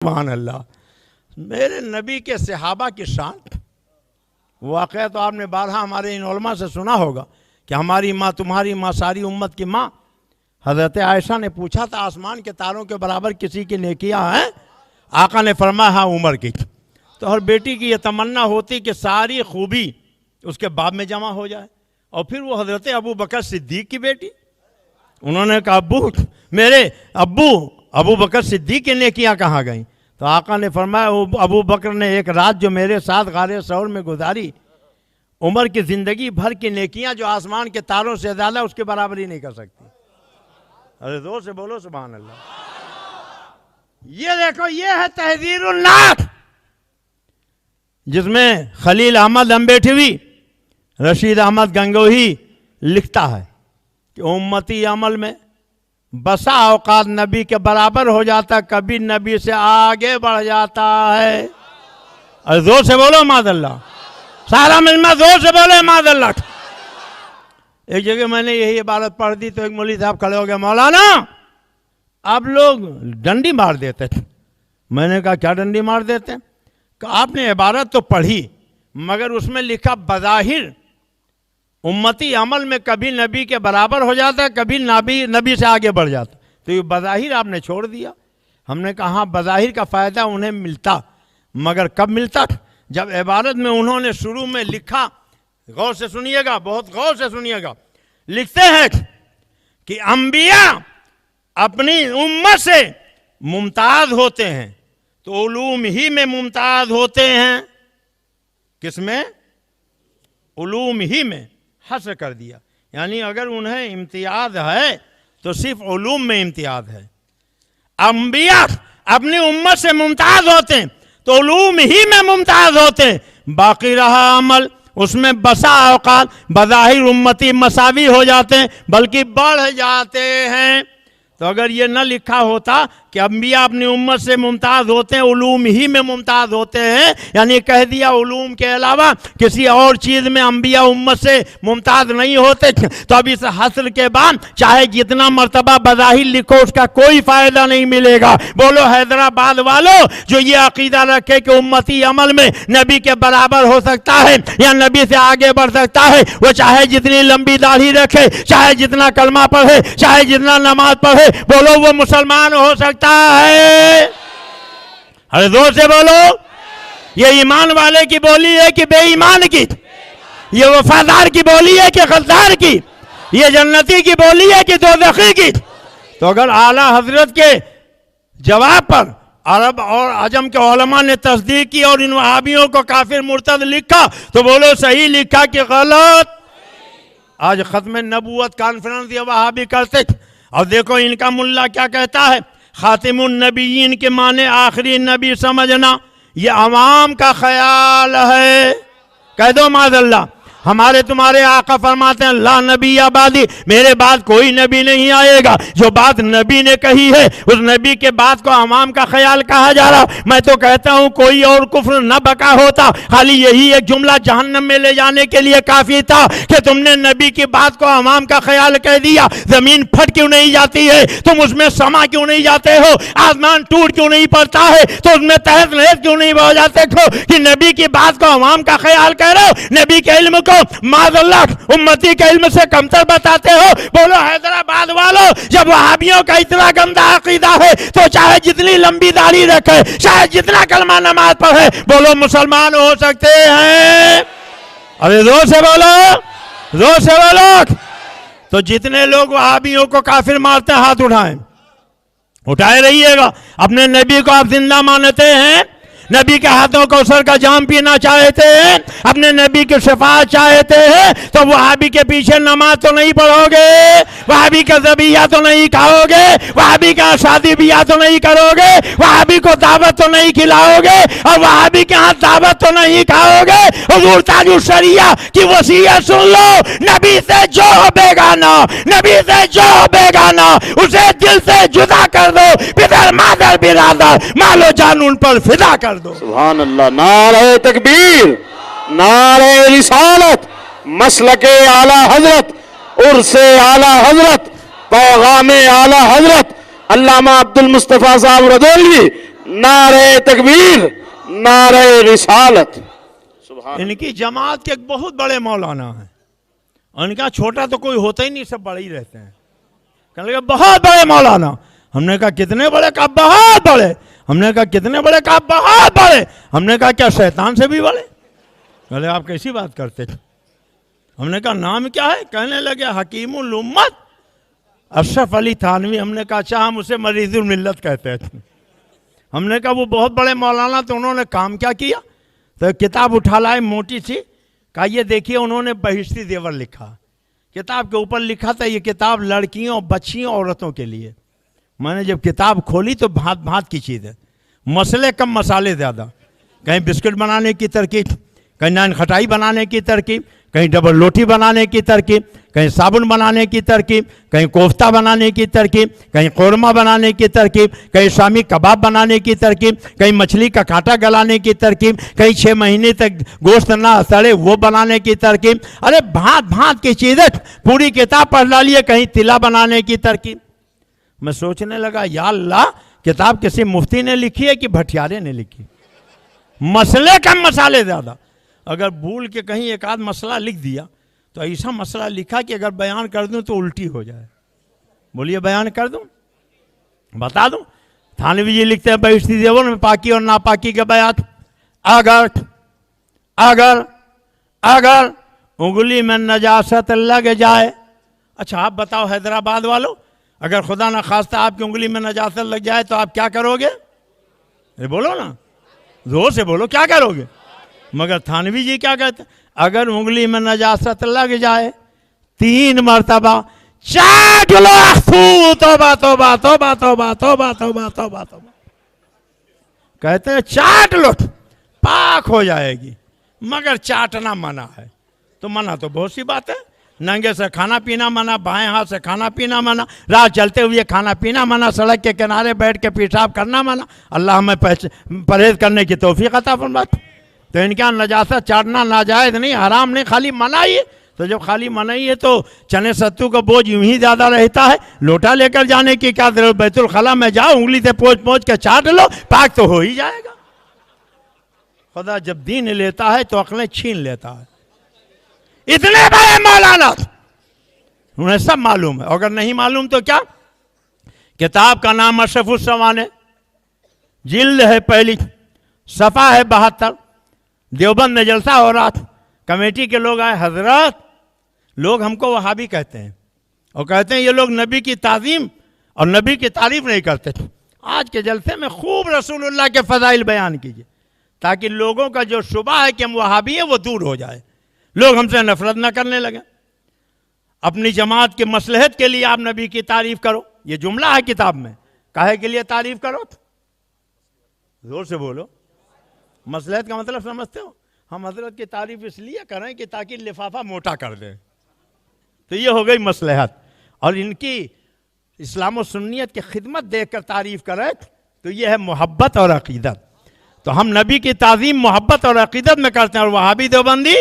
सुभान अल्लाह। मेरे नबी के सहाबा की शान वाक़या तो आपने बारहा हमारे इन उलमा से सुना होगा कि हमारी माँ तुम्हारी माँ सारी उम्मत की माँ। हज़रत आयशा ने पूछा था आसमान के तारों के बराबर किसी की नेकियां हैं? आका ने फरमाया हाँ उमर की। तो हर बेटी की यह तमन्ना होती कि सारी खूबी उसके बाप में जमा हो जाए। और फिर वो हज़रत अबू बकर सिद्दीक की बेटी, उन्होंने कहा अब्बू मेरे अबू बकर सिद्दीक की नेकियां कहाँ गईं? तो आका ने फरमाया अबू बकर ने एक रात जो मेरे साथ गारे सौर में गुजारी, उमर की ज़िंदगी भर की नेकियां जो आसमान के तारों से ज़्यादा उसके बराबर ही नहीं कर सकती। अरे जोर से बोलो सुभान अल्लाह। ये देखो ये है तहज़ीरुन नात, जिसमें खलील अहमद अम्बेठवी, रशीद अहमद गंगोही लिखता है कि उम्मती अमल में बसा औकात नबी के बराबर हो जाता, कभी नबी से आगे बढ़ जाता है। अरे जोर से बोलो मादल्ला, सारा मजमा जोर से बोले मादल्ला। एक जगह मैंने यही इबारत पढ़ दी तो एक मौलवी साहब खड़े हो गए, मौलाना आप लोग डंडी मार देते थे। मैंने कहा क्या डंडी मार देते? आपने इबारत तो पढ़ी मगर उसमें लिखा बज़ाहिर उम्मती अमल में कभी नबी के बराबर हो जाता है, कभी नबी से आगे बढ़ जाता। तो ये बज़ाहिर आपने छोड़ दिया। हमने कहा हाँ बज़ाहिर का फ़ायदा उन्हें मिलता, मगर कब मिलता? जब इबारत में उन्होंने शुरू में लिखा, गौर से सुनिएगा, बहुत गौर से सुनिएगा, लिखते हैं कि अंबिया अपनी उम्मत से मुमताज़ होते हैं तो उलूम ही में मुमताज़ होते हैं। किसमें? उलूम ही में हस्र कर दिया, यानी अगर उन्हें इम्तियाज है तो सिर्फ उलूम में इम्तियाज है। अंबिया अपनी उम्मत से मुमताज़ होते हैं तो उलूम ही में मुमताज़ होते हैं, बाकी रहा अमल उसमें बसा औकात बज़ाहिर उम्मती मसावी हो जाते हैं, बल्कि बढ़ जाते हैं। तो अगर ये न लिखा होता कि अंबिया अपनी उम्मत से मुमताज़ होते हैं, उलूम ही में मुमताज़ होते हैं, यानी कह दिया उलूम के अलावा किसी और चीज़ में अंबिया उम्मत से मुमताज़ नहीं होते, तो अब इस हस्र के बाद चाहे जितना मर्तबा बज़ाहिर लिखो उसका कोई फ़ायदा नहीं मिलेगा। बोलो हैदराबाद वालों जो ये अकीदा रखे कि उम्मती अमल में नबी के बराबर हो सकता है या नबी से आगे बढ़ सकता है, वो चाहे जितनी लंबी दाढ़ी रखे, चाहे जितना कलमा पढ़े, चाहे जितना नमाज पढ़े, बोलो वो मुसलमान हो सकता है। अरे जोर से बोलो। ये ईमान वाले की बोली है कि बेईमान की? ये वफादार की बोली है कि गद्दार की? ये जन्नती की बोली है कि दोज़खी की? तो अगर आला हजरत के जवाब पर अरब और अजम के उलमा ने तस्दीक की और इन वहाबियों को काफिर मुर्तद लिखा, तो बोलो सही लिखा कि गलत? आज खत्म नबूवत कॉन्फ्रेंस ये वहाबी करते, और देखो इनका मुल्ला क्या कहता है, खातिमुन नबीयीन के माने आखिरी नबी समझना ये अवाम का ख्याल है। कह दो माज़ल्लाह। हमारे तुम्हारे आका फरमाते हैं ला नबी आबादी, मेरे बाद कोई नबी नहीं आएगा। जो बात नबी ने कही है उस नबी के बाद को अवाम का ख्याल कहा जा रहा। मैं तो कहता हूँ कोई और कुफ्र न बका होता, खाली यही एक जुमला जहन्नम में ले जाने के लिए काफी था कि तुमने नबी की बात को अवाम का ख्याल कह दिया। जमीन फट क्यों नहीं जाती है? तुम उसमें समा क्यों नहीं जाते हो? आसमान टूट क्यों नहीं पड़ता है? तो उसमें तहस नहस क्यों नहीं हो जाते हो कि नबी की बात को अवाम का ख्याल कह रहे हो? नबी के इल्म को माज़ल्लाह उम्मती के इल्म से कमतर बताते हो। बोलो हैदराबाद वालों, जब वहाबियों का इतना गंदा अकीदा है तो चाहे जितनी लंबी दाढ़ी रखे, चाहे जितना कलमा नमाज पढ़े, बोलो मुसलमान हो सकते हैं। अरे जोर से बोलो, जोर से बोलो। तो जितने लोग वहाबियों को काफिर मारते हैं हाथ उठाएं, उठाए रहिएगा। अपने नबी को आप जिंदा मानते हैं? नबी के हाथों कौसर का जाम पीना चाहते हैं? अपने नबी की शफाअत चाहते हैं? तो वहाबी के पीछे नमाज तो नहीं पढ़ोगे, वहाबी का ज़बिया तो नहीं खाओगे, वहाबी का शादी बियाह तो नहीं करोगे, वहाबी को दावत तो नहीं खिलाओगे, और वहाबी के हाथ दावत तो नहीं खाओगे। हुजूर ताजुश शरिया की वसीयत सुन लो, नबी से जो बेगाना, नबी से जो बेगाना उसे दिल से जुदा कर दो। पितर मादर बिरादर मालो जान उन पर फिदा कर दो। सुभान अल्लाह। नारे तकबीर, नारे रिसालत, मसलके आला हजरत, उर्से आला हजरत, पैगामे आला हजरत, अल्लामा अब्दुल मुस्तफा साहब रदौली नारे तकबीर, नारे रिसालत। इनकी जमात के एक बहुत बड़े मौलाना हैं, उनका छोटा तो कोई होता ही नहीं, सब बड़े ही रहते हैं। कहने लगे बहुत बड़े मौलाना। हमने कहा कितने बड़े? कहा बहुत बड़े। हमने कहा कितने बड़े? कहा बहुत बड़े। हमने कहा क्या शैतान से भी बड़े? कहले आप कैसी बात करते थे? हमने कहा नाम क्या है? कहने लगे हकीमुल उम्मत अशरफ अली थानवी। हमने कहा अच्छा, हम उसे मरीजुल मिल्लत कहते थे। हमने कहा वो बहुत बड़े मौलाना, तो उन्होंने काम क्या किया? तो किताब उठा लाए मोटी सी, कहा ये देखिए उन्होंने बहिश्ती जेवर लिखा। किताब के ऊपर लिखा था ये किताब लड़कियों, बच्चियों, औरतों के लिए। मैंने जब किताब खोली तो भांत भांत की चीज़ है, मसले कम मसाले ज़्यादा। कहीं बिस्किट बनाने की तरकीब, कहीं नान खटाई बनाने की तरकीब, कहीं डबल रोटी बनाने की तरकीब, कहीं साबुन बनाने की तरकीब, कहीं कोफ्ता बनाने की तरकीब, कहीं कौरमा बनाने की तरकीब, कहीं शामी कबाब बनाने की तरकीब, कहीं मछली का कांटा गलाने की तरकीब, कहीं 6 महीने तक गोश्त ना सड़े वो बनाने की तरकीब। अरे भांत भांत की चीज़ें, पूरी किताब पढ़ डालिए। कहीं तिला बनाने की तरकीब। मैं सोचने लगा या अल्लाह, किताब किसी मुफ्ती ने लिखी है कि भटियारे ने लिखी? मसले कम मसाले ज़्यादा। अगर भूल के कहीं एक आध मसला लिख दिया तो ऐसा मसला लिखा कि अगर बयान कर दूं तो उल्टी हो जाए। बोलिए बयान कर दूं, बता दूं? थानवी जी लिखते हैं बहिश्ती जेवर में पाकी और नापाकी के बयात। अगर अगर अगर उंगली में नजासत लग जाए। अच्छा आप बताओ हैदराबाद वालों, अगर खुदा न खास्ता आपकी उंगली में नजासत लग जाए तो आप क्या करोगे? ये बोलो ना, जोर से बोलो, क्या करोगे? मगर थानवी जी क्या कहते हैं? अगर उंगली में नजासत लग जाए 3 मरतबा चाट लो। तौबा तौबा तौबा तौबा तौबा तौबा तौबा तौबा। कहते हैं चाट लो पाक हो जाएगी। मगर चाटना मना है। तो मना तो बहुत सी बात है। नंगे से खाना पीना मना, बाएं हाथ से खाना पीना मना, राह चलते हुए खाना पीना मना, सड़क के किनारे बैठ के पेशाब करना मना। अल्लाह हमें परहेज करने की तौफीक अता फरमाए। तो इनका नजासत चाटना नाजायज नहीं, हराम नहीं, खाली मना ही है। तो जब खाली मना ही है तो चने सत्तू का बोझ यूं ही ज़्यादा रहता है। लोटा लेकर जाने की क्या जरूरत? बैतुल खला में जाओ, उंगली से पोंछ पोंछ के चाट लो, पाक तो हो ही जाएगा। खुदा जब दीन लेता है तो अक्लें छीन लेता है। इतने बड़े मौलाना, उन्हें सब मालूम है। अगर नहीं मालूम तो क्या? किताब का नाम अशरफुस सवाने, जिल्द है पहली, सफ़ा है 72। देवबंद में जलसा हो रहा था, कमेटी के लोग आए। हजरत, लोग हमको वहाबी कहते हैं और कहते हैं ये लोग नबी की ताज़ीम और नबी की तारीफ नहीं करते। आज के जलसे में खूब रसूलुल्लाह के फ़ज़ाइल बयान कीजिए ताकि लोगों का जो शुबा है कि हम वहाबी हैं वो दूर हो जाए, लोग हमसे नफरत न करने लगे। अपनी जमात के मसलहत के लिए आप नबी की तारीफ करो, ये जुमला है किताब में। काहे के लिए तारीफ करो? जोर से बोलो। मसलहत का मतलब समझते हो? हम हजरत की तारीफ इसलिए करें कि ताकि लिफाफा मोटा कर दें। तो ये हो गई मसलहत। और इनकी इस्लाम और सुन्नियत की खिदमत देखकर तारीफ करें तो ये है मोहब्बत और अकीदत। तो हम नबी की ताज़ीम मोहब्बत और अकीदत में करते हैं और वहाबी देवबंदी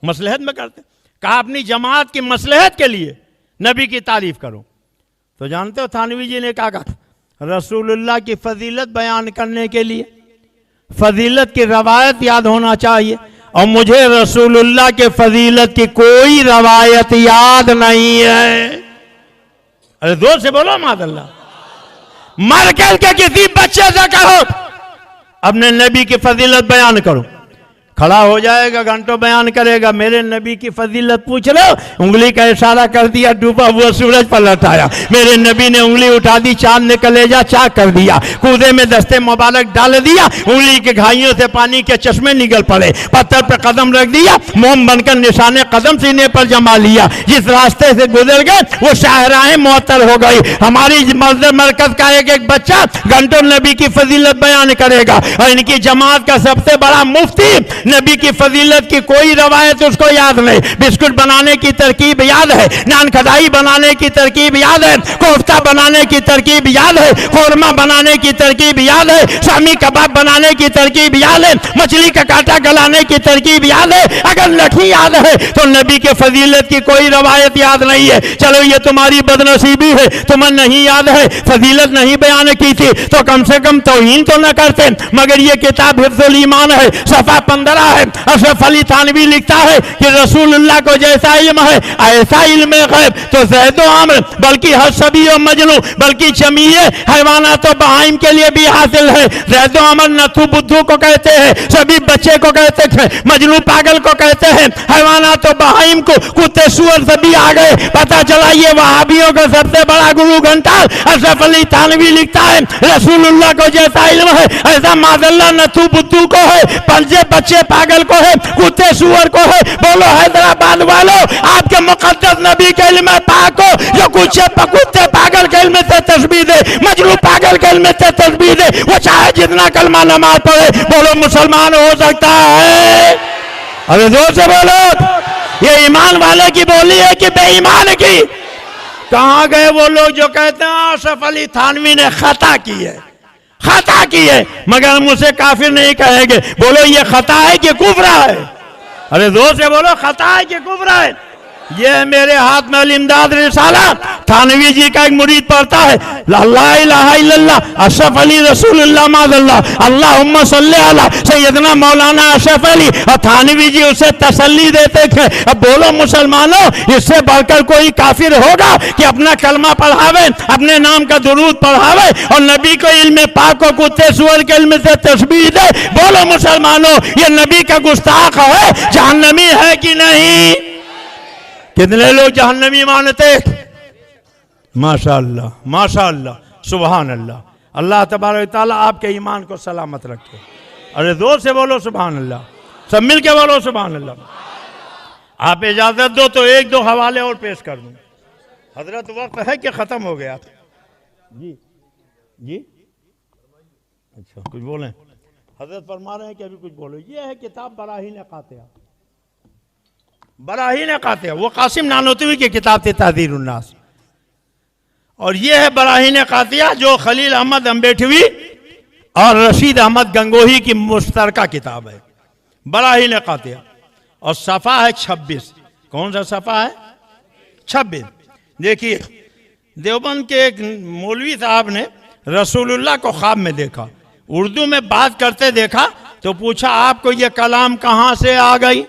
मसलहत में करते हैं। कहा अपनी जमात की मसलहत के लिए नबी की तारीफ करो। तो जानते हो थानवी जी ने क्या कहा? रसूलुल्लाह की फजीलत बयान करने के लिए फजीलत की रवायत याद होना चाहिए, और मुझे रसूलुल्लाह के फजीलत की कोई रवायत याद नहीं है। अरे जोर से बोलो मादल्ला। मरकल के किसी बच्चे से कहो अपने नबी की फजीलत बयान करो, खड़ा हो जाएगा, घंटों बयान करेगा। मेरे नबी की फजीलत पूछ लो, उंगली का इशारा कर दिया, डूबा हुआ सूरज पलट आया। मेरे नबी ने उंगली उठा दी, चांद ने कलेजा चाक कर दिया, कूदे में दस्ते मुबारक डाल दिया, उंगली के घाइयों से पानी के चश्मे निकल पड़े, पत्थर पर कदम रख दिया, मोम बनकर निशाने कदम सीने पर जमा लिया। जिस रास्ते से गुजर गए वो शाहराहें मुअत्तर हो गई। हमारी मरकज का एक एक बच्चा घंटों नबी की फजीलत बयान करेगा। और इनकी जमात का सबसे बड़ा मुफ्ती नबी की फजीलत की कोई रवायत उसको याद नहीं। बिस्कुट बनाने की तरकीब याद है, नान खटाई बनाने की तरकीब याद है, कोफ्ता बनाने की तरकीब याद है, कौरमा बनाने की तरकीब याद है, शामी कबाब बनाने की तरकीब याद है, मछली का कांटा गलाने की तरकीब याद है। अगर नहीं याद है तो नबी के फजीलत की कोई रवायत याद नहीं है। चलो ये तुम्हारी बदनसीबी है, तुम्हें नहीं याद है, फजीलत नहीं बयान की थी तो कम से कम तौहीन तो न करते। मगर ये किताब हिफ्जुल ईमान है, सफ़ा 15 है। अशरफ अली थानवी लिखता है कि रसूलुल्लाह को जैसा इल्म है ऐसा इल्म गैब तो ज़ैद व अम्र बल्कि हसबी और मजनू बल्कि जमीए हैवानात और बहाइम के लिए भी हासिल है। ज़ैद व अम्र नथु बुद्धू को कहते हैं, सभी बच्चे को कहते हैं, मजनू पागल को कहते हैं, हैवानात और बहाइम को कुत्ते सुअर सभी आ गए। पता चला ये वहाबियों का सबसे बड़ा गुरु घंटाल अशरफ अली थानवी लिखता है रसूलुल्लाह को जैसा इल्म है ऐसा मादल्ला नथु बुद्धू को है, पंजे बच्चे पागल को है, कुत्ते सुअर को है। बोलो हैदराबाद वालों, आपके मुकद्दस नबी के इल्म पाक को जो कुछ कुत्ते पागल के इल्म से तस्बीह दे, मजनू पागल के इल्म से तस्बीह दे, वो चाहे जितना कलमा नमाज पढ़े, बोलो मुसलमान हो सकता है। अरे जोर से बोलो, ये ईमान वाले की बोली है कि बेईमान की? कहां गए वो लोग जो कहते हैं अशरफ अली थानवी ने खता की है, खता की है, मगर हम उसे काफिर नहीं कहेंगे। बोलो ये खता है कि कुफ्र है? अरे जोर से बोलो, खता है कि कुफ्र है? ये है मेरे हाथ में अल इमदाद रिसाला, थानवी जी का एक मुरीद पढ़ता है ला इलाहा इल्लल्लाह अशरफ अली रसूलुल्लाह मादल्लाह अल्लाहुम्मा सल्ली अला सैयदना मौलाना अशरफ अली, और थानवी जी उसे तसल्ली देते थे। अब बोलो मुसलमानों, इससे बढ़कर कोई काफिर होगा कि अपना कलमा पढ़ावे, अपने नाम का दुरूद पढ़ावे और नबी को इल्म पाक को कुत्ते सुअर के इल्म से तस्बीह दे? बोलो मुसलमानों, ये नबी का गुस्ताख है, जहन्नमी है कि नहीं? कितने लोग जहन्नमी मानते? माशाअल्लाह माशाअल्लाह सुभान अल्लाह। अल्लाह तबारक तआला आपके ईमान को सलामत रखे। अरे जोर से बोलो सुभान अल्लाह, सब मिल के बोलो सुभान अल्लाह। आप इजाजत दो तो एक दो हवाले और पेश कर दूं। हजरत वक्त है कि खत्म हो गया? जी जी अच्छा कुछ बोलें? हजरत फरमा रहे हैं कि अभी कुछ बोलो। ये है किताब बराहीन कातिया, बराहीन कातिया, वो कासिम नानोतवी की किताब थी तहज़ीर उन्नास, और ये है बराहीन कातिया जो खलील अहमद अम्बेठवी और रशीद अहमद गंगोही की मुश्तरका किताब है, बराहीन कातिया। और सफ़ा है 26। कौन सा सफ़ा है? 26। देखिए, देवबंद के एक मौलवी साहब ने रसूलुल्लाह को ख्वाब में देखा, उर्दू में बात करते देखा, तो पूछा आपको ये कलाम कहाँ से आ गई,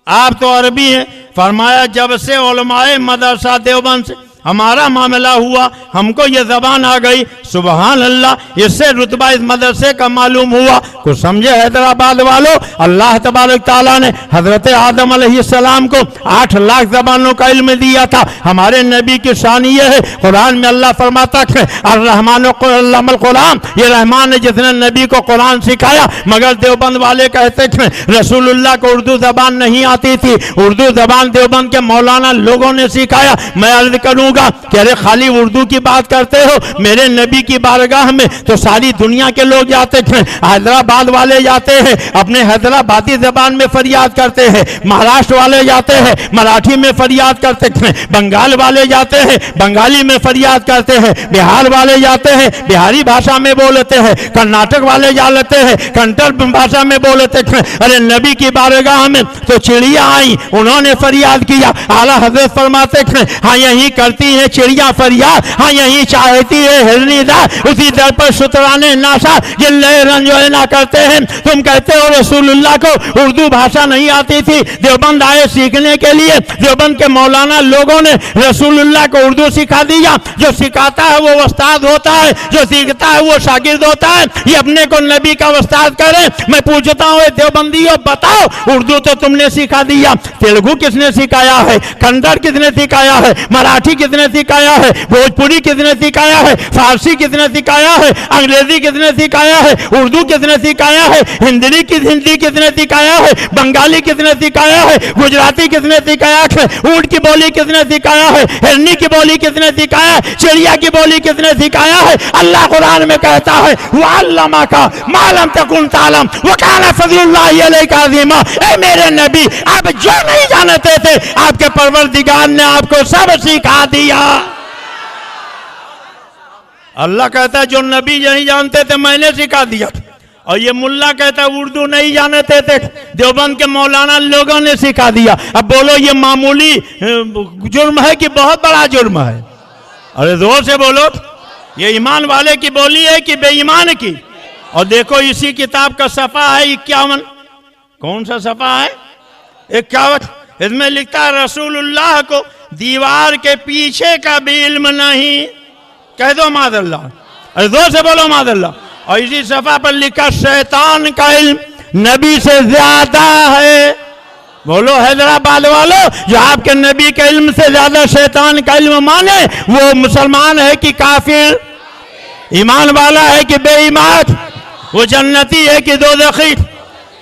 आप तो अरबी हैं। फरमाया जब से उलमाए मदरसा देवबंद से हमारा मामला हुआ हमको ये जबान आ गई। सुबहान अल्लाह, इससे रुतबा इस मदरसे का मालूम हुआ। कुछ समझे हैदराबाद वालों, अल्लाह तबारक ताला ने हजरत आदम अलैहिस्सलाम को 8 लाख जबानों का इल्म दिया था। हमारे नबी की शान ये है, कुरान में अल्लाह फरमाता है अर्रहमान अल्लमल कुरान, ये रहमान है जिसने नबी को कुरान सिखाया। मगर देवबंद वाले कहते थे रसूलुल्लाह को उर्दू जबान नहीं आती थी, उर्दू जबान देवबंद के मौलाना लोगों ने सिखाया। मैं अर्ज करूँ कि अरे खाली उर्दू की बात करते हो, मेरे नबी की बारगाह में तो सारी दुनिया के लोग जाते थे। हैदराबाद वाले जाते हैं, अपने हैदराबादी जबान में फरियाद करते हैं, महाराष्ट्र वाले जाते हैं, मराठी में फरियाद करते हैं, बंगाल वाले जाते हैं, बंगाली में फरियाद करते हैं, बिहार वाले जाते हैं, बिहारी भाषा में बोलते हैं, कर्नाटक वाले जा लेते हैं, कंटक भाषा में बोलते हैं। अरे नबी की बारगाह में तो चिड़िया आई, उन्होंने फरियाद किया। आला हजरत फरमाते हैं हाँ यही करती है चिड़िया फरियाद, हाँ यही चाहती है हिरनीदार, उसी दर पर शुतराने नाशा जिल्ले रंजोए ना करते हैं। तुम कहते हो रसूलुल्लाह को उर्दू भाषा नहीं आती थी, देवबंद आए सीखने के लिए, देवबंद के मौलाना लोगों ने रसूलुल्लाह को उर्दू सिखा दिया। जो सिखाता है वो उस्ताद होता है, जो सीखता है वो शागिर्द होता है। ये अपने को नबी का उस्ताद करे। मैं पूछता हूँ देवबंदियों, बताओ उर्दू तो तुमने सिखा दिया, तेलुगु किसने सिखाया है, कन्नड़ किसने सिखाया है, मराठी किसने किसने सिखाया है, भोजपुरी किसने सिखाया है, फारसी किसने सिखाया है, अंग्रेजी किसने सिखाया है, उर्दू किसने सिखाया है, हिंदी किसने सिखाया है, बंगाली किसने सिखाया है, गुजराती किसने सिखाया है, ऊंट की बोली किसने सिखाया है, हिरनी की बोली किसने सिखाया है, चिड़िया की बोली किसने सिखाया है। अल्लाह कुरान में कहता है वअल्लमा का मालम तकुन तालम वकाना फज़लुल्लाहि अलैका अज़ीमा। ए मेरे नबी, आप जो नहीं जानते थे आपके परवरदिगार ने आपको सब सिखा दिया। अल्लाह कहता है जो नबी नहीं जानते थे मैंने सिखा दिया। और ये मुल्ला कहता है उर्दू नहीं जानते थे, देवबंद के मौलाना लोगों ने सिखा दिया। अब बोलो ये मामूली जुर्म है कि बहुत बड़ा जुर्म है? अरे जोर से बोलो, ये ईमान वाले की बोली है कि बेईमान की? और देखो इसी किताब का सफा है 51। कौन सा सफा है? 51। इसमें लिखता है रसूलुल्लाह को दीवार के पीछे का भी इल्म नहीं। कह दो मादल्लाह, अरे जोर से बोलो मादल्लाह। और इसी सफा पर लिखा शैतान का इल्म नबी से ज्यादा है। बोलो हैदराबाद वालों, जो आपके नबी के इल्म से ज्यादा शैतान का इल्म माने वो मुसलमान है कि काफिर? ईमान वाला है कि बेईमान? वो जन्नती है कि दोज़खी?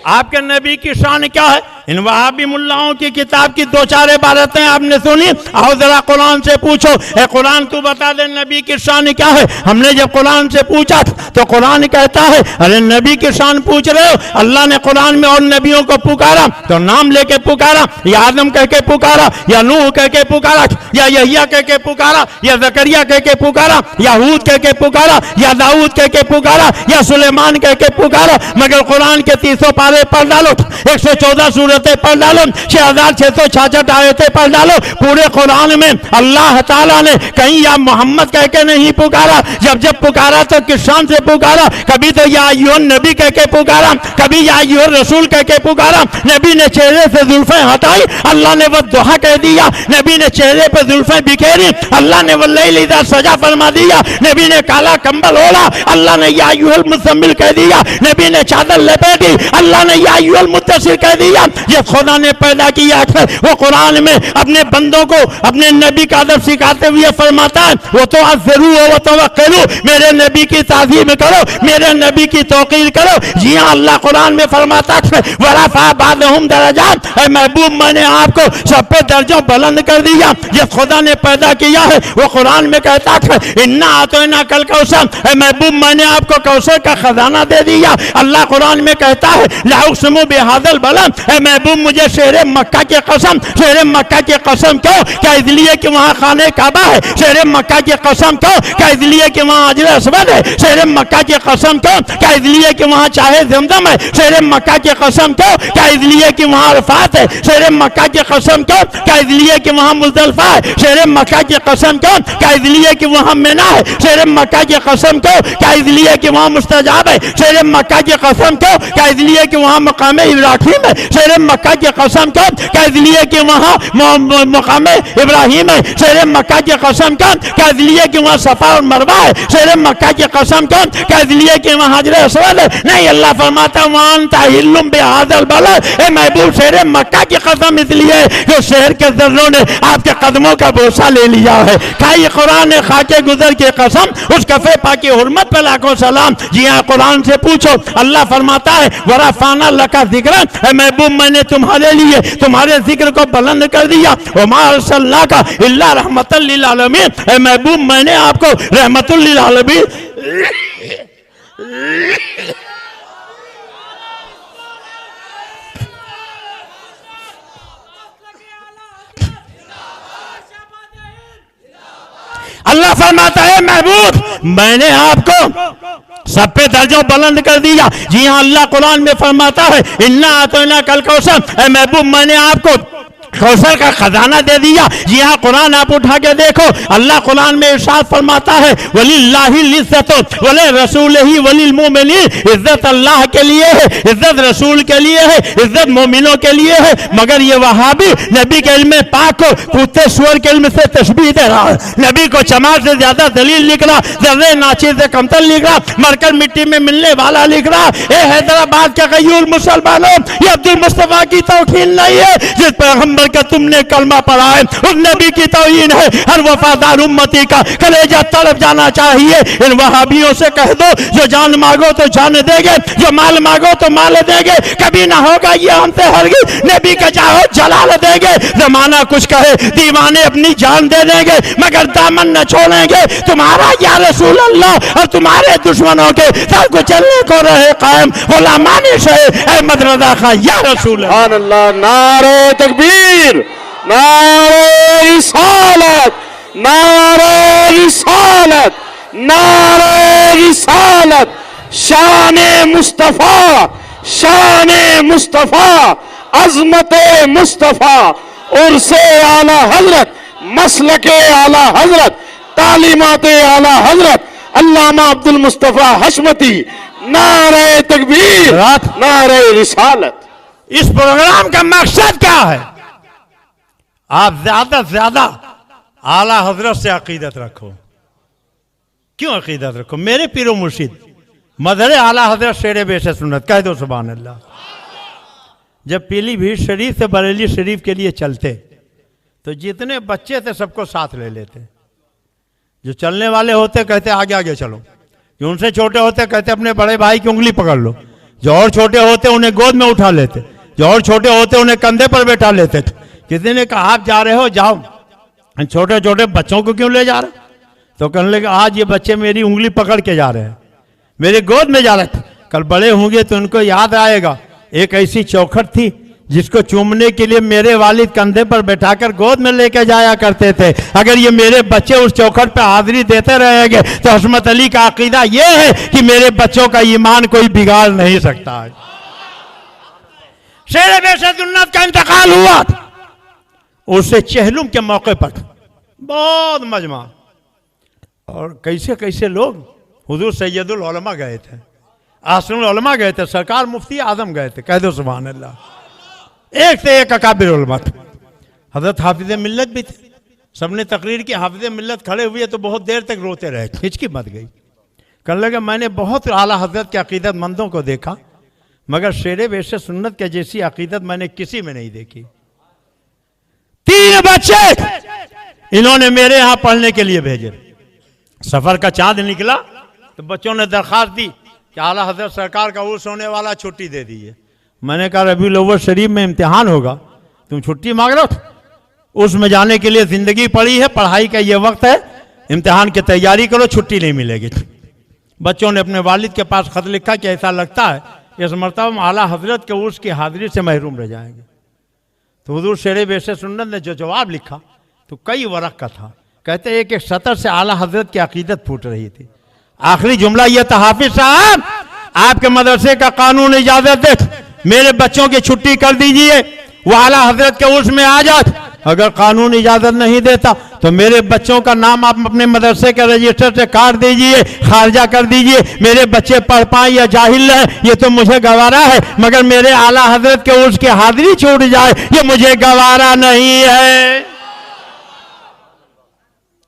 आपके नबी की शान क्या है? इन वहाबी मुल्लाओं की किताब की दो चार इबारतें आपने सुनी, आओ जरा कुरान से पूछो, ए कुरान तू बता दे नबी की शान क्या है। हमने जब कुरान से पूछा तो कुरान कहता है अरे नबी की शान पूछ रहे हो? अल्लाह ने कुरान में और नबियों को पुकारा तो नाम लेके पुकारा, या आदम कह के पुकारा, या नूह कह के पुकारा, या यहिया कह के पुकारा, या जकरिया कह के पुकारा, या हूद कह के पुकारा, या दाऊद कह के पुकारा, या सुलेमान कह के पुकारा। मगर कुरान के 300 पारे पढ़ डालो, 114 सूरतें पढ़ डालो, 6666 आयतें पढ़ डालो, पूरे कुरान में अल्लाह ताला ने कहीं या मोहम्मद कह के नहीं पुकारा। जब जब पुकारा तो किस शान से पुकारा? कभी तो या अय्युहन नबी कह के पुकारा, कभी या अय्युहर रसूल कह के पुकारा। नबी ने चेहरे से जुल्फें हटाई, अल्लाह ने वो दुआ कह दिया। नबी ने चेहरे पर जुल्फें बिखेरी, अल्लाह ने वो लैल इज़ा सजा फरमा दिया। नबी ने काला कंबल ओढ़ा, अल्लाह ने या अय्युहल मुज़म्मिल कह दिया। नबी ने चादर लपेटी, अल्लाह ने या अय्युहल मुद्दस्सिर कह दिया। ये खुदा ने पैदा किया है। वो कुरान में अपने बंदों को अपने नबी का अदब सिखाते हुए फरमाता है वो तो अज़रू व तवक्कलू, मेरे नबी की ताज़ीम करो, मेरे नबी की तौक़ीर करो। जी हाँ, अल्लाह कुरान में फरमाता है वरफ़अ बादहुम दरजात, ऐ महबूब मैंने आपको सब पे दर्जों बुलंद कर दिया। ये खुदा ने पैदा किया है। वो कुरान में कहता है इन्ना आतैना कल कौसर, ऐ महबूब मैंने आपको कौसर का खजाना दे दिया। अल्लाह कुरान में कहता है ला उक़सिमु बिहाज़ल बलद, ऐ महबूब मुझे शेरे मक्का की कसम, शेरे मक्का की कसम क्यों? क्या इसलिए कि वहाँ खाने काबा है? शेरे मक्का की कसम क्यों? क्या इसलिए कि वहाँ अजर अस्वद है? शेरे मक्का की कसम क्यों? क्या इसलिए कि वहाँ चाहे ज़मज़म है? शेरे मक्का की कसम क्यों? क्या इसलिए कि वहाँ अरफात है? शेरे मक्का की कसम क्यों? क्या इसलिए कि वहाँ मुज़दलिफ़ा है? शेरे मक्का की कसम क्यों? क्या इसलिए कि वहाँ मिना है? शेरे मक्का की कसम क्यों? क्या इसलिए कि वहाँ मुस्तजाब है? शेरे मक्का की कसम क्यों? क्या इसलिए कि वहाँ मकाम इब्राहिम है? शेरे मक्का की कसम क्यों? क्या इसलिए कि वहाँ मकाम इब्राहिम है? शेरे मक्का की कसम क्यों? क्या इसलिए कि वहाँ सफा और मरवा है? शेरे मक्का की कसम क्यों? क्या इसलिए कि वहाँ हजर अस्वद है? नहीं, अल्लाह फरमाता वान ताहिल्लुम बिहाज़ल बलद, ए महबूब शेरे मक्का की कसम इसलिए कि शहर के जर्रों ने आपके कदमों का बोसा ले लिया है। खाई कुरान ने खाके गुजर की कसम, उस कफे पाकी हुर्मत पे लाखों सलाम। जी हाँ, कुरान से पूछो, अल्लाह फरमाता है वरफ़अना लका ज़िक्रक, ए महबूब मैंने तुम्हारे लिए तुम्हारे जिक्र को बुलंद कर दिया। वमा अर्सलनाका इल्ला रहमतल लिल आलमीन, ए महबूब मैंने आपको रहमतुल लिल आलमीन अल्लाह फरमाता है महबूब मैंने आपको सब पे दर्जों बुलंद कर दिया। जी हाँ, अल्लाह कुरान में फरमाता है इन्ना आतैना कल कौसर, ए महबूब मैंने आपको कौसर का खजाना दे दिया। जी हाँ, कुरान आप उठा के देखो, अल्लाह कुरान में इरशाद फरमाता है वलिल्लाहिल इज्जतु वले रसूलिही वलिल मोमिनीन, इज्जत अल्लाह के लिए है, इज्जत रसूल के लिए है, इज्जत मोमिनों के लिए है। मगर ये वहाबी नबी के इल्म पाक को कुत्ते सुअर के इल्म से तशबीह दे रहा है। नबी को चमार से ज्यादा दलील लिख रहा, जर्रे नाचीर से कमतर लिख रहा, मरकर मिट्टी में मिलने वाला लिख रहा। ए हैदराबाद के गयूर मुसलमानों, ये अब्दुल मुस्तफा की तौहीन नहीं है जिस पैगंबर पढ़ कर तुमने कलमा पढ़ा है, उस नबी की तौहीन है। हर वफादार उम्मती का कलेजा तड़प जाना चाहिए। इन वहाबियों से कह दो जो जान मांगो तो जान देंगे, जो माल मांगो तो माल देंगे, कभी ना होगा ये हमसे हरगिज़, नबी का चाहो जलाल देंगे। जमाना कुछ कहे दीवाने अपनी जान दे देंगे, मगर दामन न छोड़ेंगे तुम्हारा या रसूल अल्लाह, और तुम्हारे दुश्मनों के सर को चलने को रहे कायम गुलामानी से अहमद रजा खां या रसूल अल्लाह। सुभान अल्लाह। नारे तकबीर, नारे रिसालत, नारे रिसालत, नारे रिसालत। शाने मुस्तफा, शाने मुस्तफा, अजमत मुस्तफा, उर्से आला हजरत, मसलके आला हजरत, तालीमात आला हजरत अल्लामा अब्दुल मुस्तफा हशमती। नारे तकबीर, नारे रिसालत। इस प्रोग्राम का मकसद क्या है? आप ज्यादा से ज्यादा आला हजरत से अकीदत रखो। क्यों अकीदत रखो? मेरे पीरो मुर्शिद मदर आला हजरत शेर बेशे सुन्नत, कह दो सुभान अल्लाह। जब पीलीभीत शरीफ से बरेली शरीफ के लिए चलते तो जितने बच्चे थे सबको साथ ले लेते। जो चलने वाले होते कहते आगे आगे चलो, जो उनसे छोटे होते कहते अपने बड़े भाई की उंगली पकड़ लो, जो और छोटे होते उन्हें गोद में उठा लेते, जो और छोटे होते उन्हें कंधे पर बैठा लेते। किसी ने कहा आप जा रहे हो जाओ, छोटे छोटे बच्चों को क्यों ले जा रहे? तो कहने लगे आज ये बच्चे मेरी उंगली पकड़ के जा रहे हैं, मेरे गोद में जा रहे थे, कल बड़े होंगे तो उनको याद आएगा एक ऐसी चौखट थी जिसको चूमने के लिए मेरे वालिद कंधे पर बैठाकर गोद में लेके जाया करते थे। अगर ये मेरे बच्चे उस चौखट पे हाजिरी देते रहेंगे तो हशमत अली का अकीदा ये है कि मेरे बच्चों का ईमान कोई बिगाड़ नहीं सकता है। शेर बेशे सुन्नत का इंतकाल हुआ, उससे चहलुम के मौके पर बहुत मजमा और कैसे कैसे लोग हुजूर सैयदुल उलमा गए थे, आसनुल उलमा गए थे, सरकार मुफ्ती आजम गए थे, कह दो सुभान अल्लाह। एक से एक अकाबिर उलमा थे, हजरत हाफिज मिल्लत भी थे। सबने तकरीर की, हाफिज मिल्लत खड़े हुए तो बहुत देर तक रोते रहे, हिचकी मत गई। कहने लगे मैंने बहुत आला हजरत के अकीदतमंदों को देखा मगर शेर बेशे सुन्नत के जैसी अकीदत मैंने किसी में नहीं देखी। 3 बच्चे इन्होंने मेरे यहां पढ़ने के लिए भेजे। सफर का चांद निकला तो बच्चों ने दरखास्त दी कि आला हजरत सरकार का उर्स होने वाला, छुट्टी दे दीजिए। मैंने कहा रबीउल अव्वल शरीफ में इम्तिहान होगा, तुम छुट्टी मांग रहे हो? उसमें जाने के लिए जिंदगी पड़ी है, पढ़ाई का ये वक्त है, इम्तिहान की तैयारी करो, छुट्टी नहीं मिलेगी। बच्चों ने अपने वालिद के पास खत लिखा कि ऐसा लगता है इस मरतबा हम आला हजरत के उर्स की हाजिरी से महरूम रह जाएंगे। तो हुजूर शेर बेशे सुन्नत ने जो जवाब लिखा तो कई वरक़ का था। कहते एक एक सतर से आला हजरत की अकीदत फूट रही थी। आखिरी जुमला यह था, हाफिज साहब आपके मदरसे का कानून इजाजत दे, मेरे बच्चों की छुट्टी कर दीजिए, वो आला हजरत के उर्स में आ जाए। अगर कानून इजाजत नहीं देता तो मेरे बच्चों का नाम आप अपने मदरसे के रजिस्टर से काट दीजिए, खारिजा कर दीजिए। मेरे बच्चे पढ़ पाए या जाहिल है ये तो मुझे गवारा है, मगर मेरे आला हजरत के उर्स की हाजिरी छूट जाए ये मुझे गवारा नहीं है।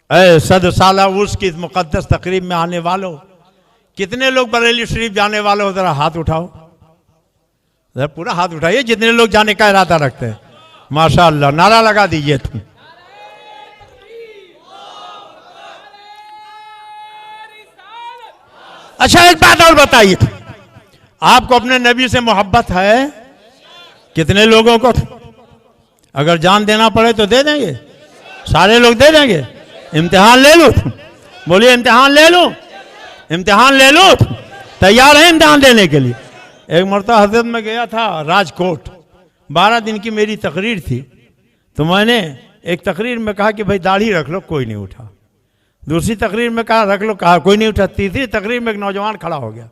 ऐ 100 साला उर्स की मुकद्दस तकरीब में आने वालों, कितने लोग बरेली शरीफ जाने वाले हो जरा हाथ उठाओ, जरा पूरा हाथ उठाइए जितने लोग जाने का इरादा रखते हैं। माशाअल्लाह, नारा लगा दीजिए तुम। अच्छा एक बात और बताइए, आपको अपने नबी से मोहब्बत है? कितने लोगों को? अगर जान देना पड़े तो दे देंगे, सारे लोग दे देंगे। इम्तिहान ले लो, बोलिए इम्तिहान ले लो, इम्तिहान ले लो, तैयार है इम्तिहान देने के लिए। एक मरतबा हजरत में गया था राजकोट, 12 दिन की मेरी तकरीर थी, तो मैंने एक तकरीर में कहा कि भाई दाढ़ी रख लो, कोई नहीं उठा। दूसरी तकरीर में कहा रख लो, कहा कोई नहीं उठा। तीसरी तकरीर में एक नौजवान खड़ा हो गया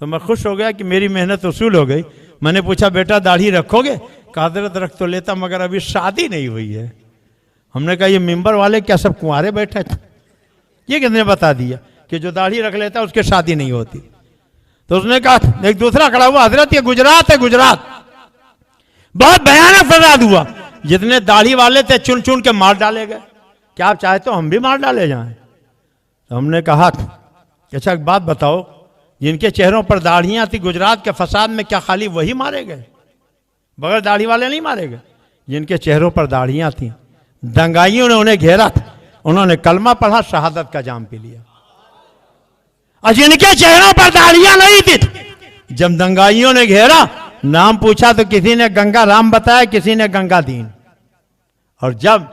तो मैं खुश हो गया कि मेरी मेहनत वसूल हो गई। मैंने पूछा बेटा दाढ़ी रखोगे? कहा हजरत रख तो लेता मगर अभी शादी नहीं हुई है। हमने कहा ये मिंबर वाले क्या सब कुंवारे बैठे थे? ये किसने बता दिया कि जो दाढ़ी रख लेता उसकी शादी नहीं होती? तो उसने कहा, एक दूसरा खड़ा हुआ, हजरत ये गुजरात है, गुजरात बहुत भयानक फसाद हुआ, जितने दाढ़ी वाले थे चुन चुन के मार डाले गए, क्या आप चाहते हो हम भी मार डाले जाएं? तो हमने कहा कि अच्छा एक बात बताओ, जिनके चेहरों पर दाढ़ियां थी गुजरात के फसाद में क्या खाली वही मारे गए, बगैर दाढ़ी वाले नहीं मारे गए? जिनके चेहरों पर दाढ़ियां थीं, दंगाइयों ने उन्हें घेरा था, उन्होंने कलमा पढ़ा, शहादत का जाम पी लिया। और जिनके चेहरों पर दाढ़ियां नहीं थी, जब दंगाइयों ने घेरा, नाम पूछा तो किसी ने गंगा राम बताया, किसी ने गंगा दीन। और जब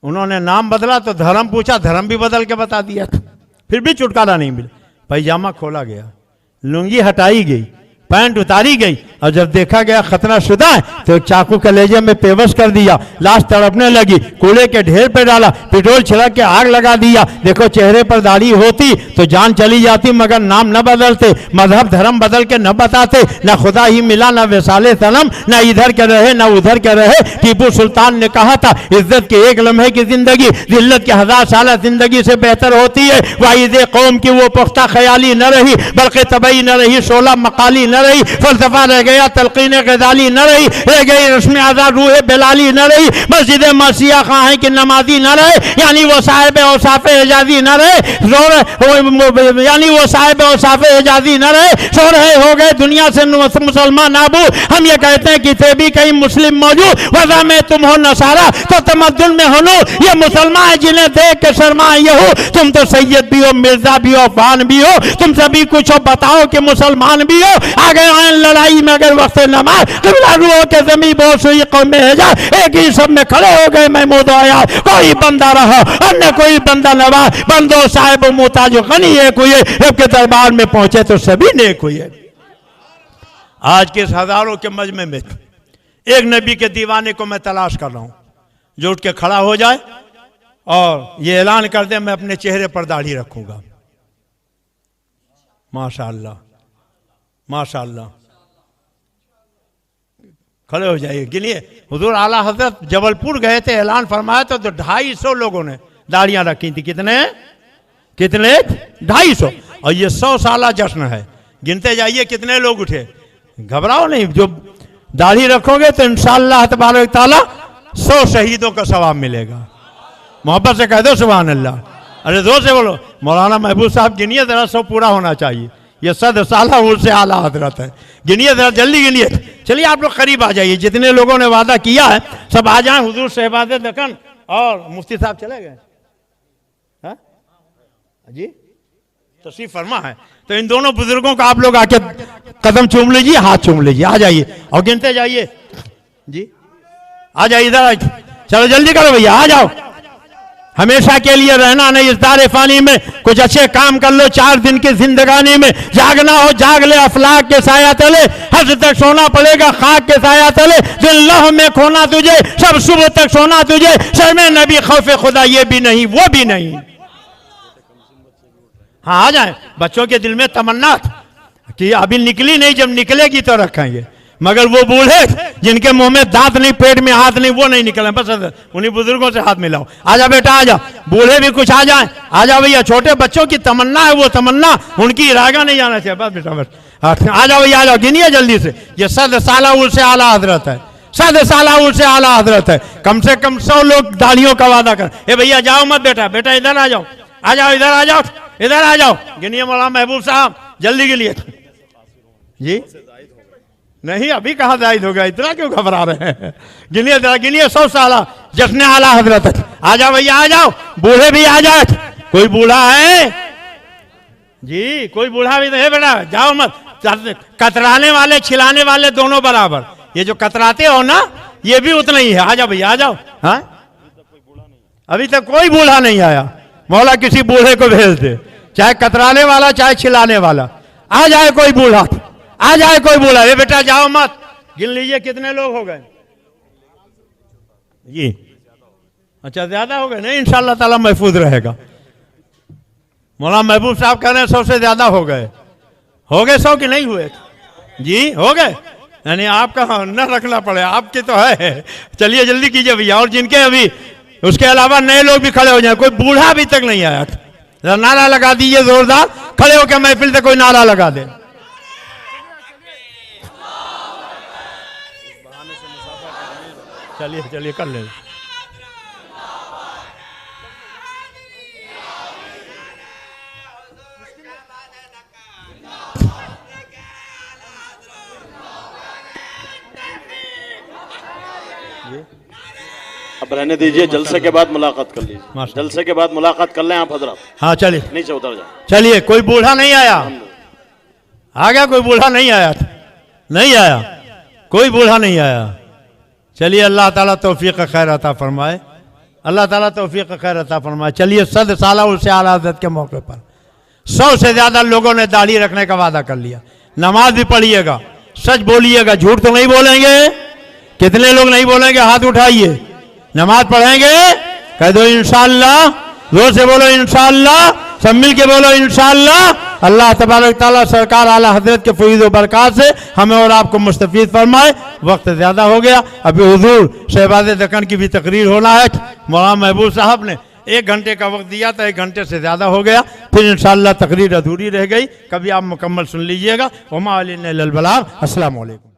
उन्होंने नाम बदला तो धर्म पूछा, धर्म भी बदल के बता दिया, फिर भी छुटकारा नहीं मिला। पैजामा खोला गया, लुंगी हटाई गई, पैंट उतारी गई, और जब देखा गया खतरा शुदा है तो एक चाकू कलेजे में पेवश कर दिया, लाश तड़पने लगी, कूड़े के ढेर पे डाला, पेट्रोल छिड़क के आग लगा दिया। देखो चेहरे पर दाढ़ी होती तो जान चली जाती, मगर नाम न बदलते, मजहब धर्म बदल के न बताते, न खुदा ही मिला, न वैसाले सनम, न इधर के रहे न उधर के रहे। टीपू सुल्तान ने कहा था, इज्जत के एक लम्हे की जिंदगी जिल्लत के 1000 साल जिंदगी से बेहतर होती है। वाइदे कौम की वो पुख्ता ख्याली न रही, बल्कि तबई न रही, 16 मकाली न रही, फलसफा रह गया, तलकीन गजाली न रही, रह गई रस्म आजाद रूह बेलाली न रही, मस्जिद मसीहा खां है कि नमाजी न रहे, यानी वो साहिब औसाफ एजाजी न रहे, यानी वो साहिब औसाफ एजाजी न रहे, सो रहे हो गए दुनिया से मुसलमान नाबू। हम ये कहते हैं कि थे भी कहीं मुस्लिम मौजूद, वजह में तुम हो नसारा तो तमद्दुन में हो नूर। ये मुसलमान जिन्हें देख के शर्मा ये हो, तुम तो सैयद भी हो, मिर्जा भी हो, फान भी हो, तुम सभी कुछ हो, बताओ कि मुसलमान भी हो। आगे आए लड़ाई में अगर वक्त नमाज कबला रुओ के जमी बोस हुई कौम में है जा, एक ही सब में खड़े हो गए महमूद आया। कोई बंदा रहा अन्य कोई बंदा नवा, बंदो साहिब मोहताज गनी एक हुए, रब के दरबार में पहुंचे तो सभी नेक हुए। आज के इस हजारों के मजमे में एक नबी के दीवाने को मैं तलाश कर रहा हूं जो उठ के खड़ा हो जाए और ये ऐलान कर दे, मैं अपने चेहरे पर दाढ़ी रखूंगा। माशाअल्लाह माशाअल्लाह, खड़े हो जाइए, गिनिए। हुजूर आला हजरत जबलपुर गए थे, ऐलान फरमाया तो 250 लोगों ने दाढ़ियां रखी थी। कितने कितने 250। और ये 100 साला जश्न है, गिनते जाइए कितने लोग उठे। घबराओ नहीं, जो दाढ़ी रखोगे तो इंशाअल्लाह तबारक तआला 100 शहीदों का सवाब मिलेगा। मोहब्बत से कह दो सुभान अल्लाह। अरे जोर से बोलो। मौलाना महबूब साहब गिनिए जरा, 100 पूरा होना चाहिए। ये 100 साला उनसे आला हजरत है, गिनिए जरा, जल्दी गिनिए। चलिए आप लोग करीब आ जाइए, जितने लोगों ने वादा किया है सब आ जाएं। हुजूर शहबाज दखन और मुफ्ती साहब चले गए जी, तशरीफ फरमा है। तो इन दोनों बुजुर्गों को आप लोग आके कदम चूम लीजिए, हाथ चूम लीजिए, आ जाइए और गिनते जाइए जी। आ जाइए इधर, चलो जल्दी करो भैया, आ जाओ। हमेशा के लिए रहना नहीं इस दारे फानी में, कुछ अच्छे काम कर लो 4 दिन की जिंदगानी में। जागना हो जाग ले अफलाक के साया तले, हज तक सोना पड़ेगा खाक के साया तले। दिल लह में खोना तुझे, सब सुबह तक सोना तुझे। शर्म नबी खौफ खुदा ये भी नहीं वो भी नहीं। हाँ आ जाए। बच्चों के दिल में तमन्ना कि अभी निकली नहीं, जब निकलेगी तो रखेंगे। मगर वो बूढ़े जिनके मुंह में दांत नहीं, पेट में हाथ नहीं, वो नहीं निकले। बस उन्हीं बुजुर्गों से हाथ मिलाओ। आ जा बेटा आ जा, बूढ़े भी कुछ आ जाए। आ जाओ भैया, छोटे बच्चों की तमन्ना है, वो तमन्ना उनकी रागा नहीं जाना चाहिए। बस बेटा बस आ जाओ भैया, आ जाओ, गिनिए जल्दी से। ये 100 साला उनसे आला हजरत है, 100 साला उनसे आला हजरत है। कम से कम 100 लोग दाढ़ियों का वादा कर। ए भैया जाओ मत बेटा, बेटा इधर आ जाओ, आ जाओ इधर आ जाओ, इधर आ जाओ। गिनिए मौलाना महबूब साहब, जल्दी गिनिए जी। नहीं अभी कहाँ जायद होगा, इतना क्यों घबरा रहे हैं। गिनिए जरा, गिनिए 100 साला जश्न आला हजरत। आ जाओ भैया आ जाओ, बूढ़े भी आ जाए। कोई बूढ़ा है जी, कोई बूढ़ा भी नहीं है बेटा, जाओ मत। कतराने वाले छिलाने वाले दोनों बराबर। ये जो कतराते हो ना, ये भी उतना ही है। आ जाओ भैया आ जाओ। हाँ अभी तक कोई बूढ़ा नहीं आया, मौला किसी बूढ़े को भेज दे, चाहे कतराने वाला चाहे छिलाने वाला। आ जाए कोई बूढ़ा, आ जाए कोई बूढ़ा। ये बेटा जाओ मत। गिन लीजिए कितने लोग हो गए जी। अच्छा ज्यादा हो गए नहीं, इंशाअल्लाह ताला महफूज रहेगा। मौलाना महबूब साहब कह रहे हैं 100 से ज्यादा हो गए। हो गए 100 कि नहीं हुए जी? हो गए, यानी आपका न रखना पड़े, आपके तो है। चलिए जल्दी कीजिए भैया। और जिनके अभी उसके अलावा नए लोग भी खड़े हो जाए। कोई बूढ़ा अभी तक नहीं आया, नारा लगा दीजिए जोरदार, खड़े होकर महफिल से कोई नारा लगा दे। चलिए चलिए कर ले। अब रहने दीजिए, जलसे के बाद मुलाकात कर लीजिए। माशाअल्लाह। जलसे के बाद मुलाकात कर लें आप हजरत। हाँ चलिए नीचे उतर जाए। चलिए। कोई बूढ़ा नहीं आया? आ गया कोई बूढ़ा? नहीं आया था, नहीं आया, कोई बूढ़ा नहीं आया। चलिए अल्लाह ताला तौफीक खैर अता फरमाए, अल्लाह ताला तौफीक खैर अता फरमाए। चलिए 100 साल उसे आला हज़रत के मौके पर 100 से ज़्यादा लोगों ने दाढ़ी रखने का वादा कर लिया। नमाज भी पढ़िएगा, सच बोलिएगा, झूठ तो नहीं बोलेंगे। कितने लोग नहीं बोलेंगे? हाथ उठाइए। नमाज पढ़ेंगे? कह दो इंशाअल्लाह, जोर से बोलो इंशाअल्लाह, सब मिल के बोलो इंशाअल्लाह। अल्लाह तबारक ताला सरकार आला हजरत के फैज़ व बरक़ात से हमें और आपको मुस्तफ़ीद फरमाए। वक्त ज़्यादा हो गया, अभी हुजूर शहबाज़ दक्कन की भी तकरीर होना है। मौलाना महबूब साहब ने 1 घंटे का वक्त दिया था, 1 घंटे से ज़्यादा हो गया, फिर इंशाअल्लाह तकरीर अधूरी रह गई। कभी आप मुकम्मल सुन लीजिएगा। वमा अलैना इल्लल बलाग। अस्सलामु अलैकुम।